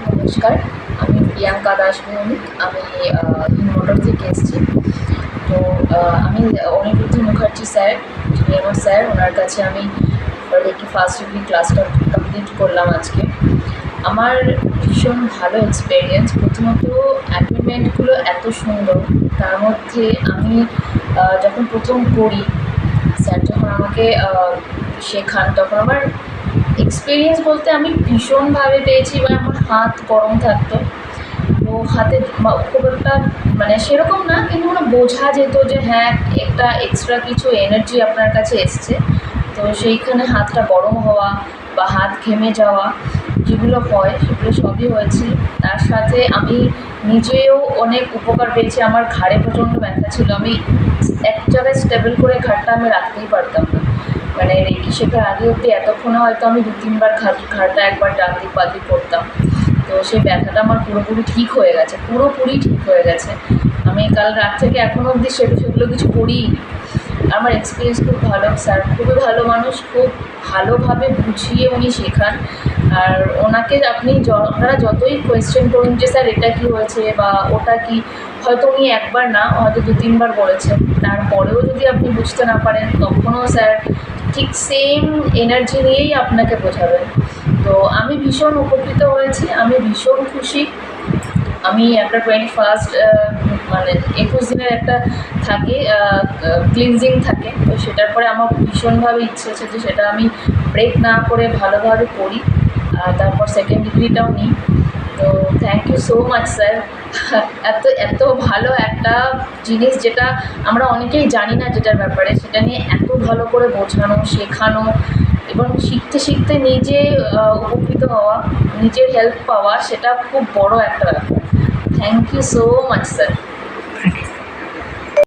নমস্কার, আমি প্রিয়াঙ্কা দাস ভৌমিক। আমি হিন্দমোটর থেকে এসেছি। তো আমি অনিরুদ্ধ মুখার্জি স্যার, যিনি আমার স্যার, ওনার কাছে আমি রেকি ফার্স্ট ডিগ্রি ক্লাসটা কমপ্লিট করলাম আজকে। আমার ভীষণ ভালো এক্সপিরিয়েন্স। প্রথমত অ্যাগ্রিমেন্টগুলো এত সুন্দর, তার মধ্যে আমি যখন প্রথম করি, স্যার যখন আমাকে শেখান, তখন আমার এক্সপিরিয়েন্স বলতে আমি ভীষণভাবে পেয়েছি। এবার আমার হাত গরম থাকতো, তো হাতে খুব একটা মানে সেরকম না, কিন্তু মানে বোঝা যেত যে হ্যাঁ একটা এক্সট্রা কিছু এনার্জি আপনার কাছে এসছে। তো সেইখানে হাতটা গরম হওয়া বা হাত ঘেমে যাওয়া যেগুলো হয়, সেগুলো সবই হয়েছে। তার সাথে আমি নিজেও অনেক উপকার পেয়েছি। আমার ঘাড়ে প্রচণ্ড ব্যথা ছিল, আমি এক জায়গায় স্টেবল করে ঘাড়টা আমি রাখতেই পারতাম না। মানে রেকি শেখার আগে অবধি এতক্ষণে হয়তো আমি 2-3 বার ঘাড়টা একবার ডান দিক বাঁ দিক করতাম। তো সেই ব্যথাটা আমার পুরোপুরি ঠিক হয়ে গেছে, পুরোপুরি ঠিক হয়ে গেছে। আমি কাল রাত থেকে এখনও অবধি সেগুলো কিছু করিই নি। আমার এক্সপিরিয়েন্স খুব ভালো। স্যার খুবই ভালো মানুষ, খুব ভালোভাবে বুঝিয়ে উনি শেখান। আর ওনাকে আপনি আপনারা যতই কোয়েশ্চেন করুন যে স্যার এটা কী হয়েছে বা ওটা কী, হয়তো উনি একবার না হয়তো 2-3 বার বলেছেন, তারপরেও যদি আপনি বুঝতে না পারেন, তখনও স্যার ঠিক সেম এনার্জি নিয়েই আপনাকে বোঝাবেন। তো আমি ভীষণ উপকৃত হয়েছি, আমি ভীষণ খুশি। আমি একটা 21st মানে 21 দিনের একটা থাকে ক্লিনজিং থাকে, তো সেটার পরে আমার ভীষণভাবে ইচ্ছে আছে যে সেটা আমি ব্রেক না করে ভালোভাবে করি, তারপর সেকেন্ড ডিগ্রিটাও নিই। তো thank you so much sir. এত এত ভালো একটা জিনিস যেটা আমরা অনেকেই জানি না, যেটার ব্যাপারে সেটা নিয়ে এত ভালো করে বোঝানো, শেখানো এবং শিখতে শিখতে নিজে উপকৃত হওয়া, নিজের হেল্প পাওয়া, সেটা খুব বড় একটা ব্যাপার। Thank you so much sir.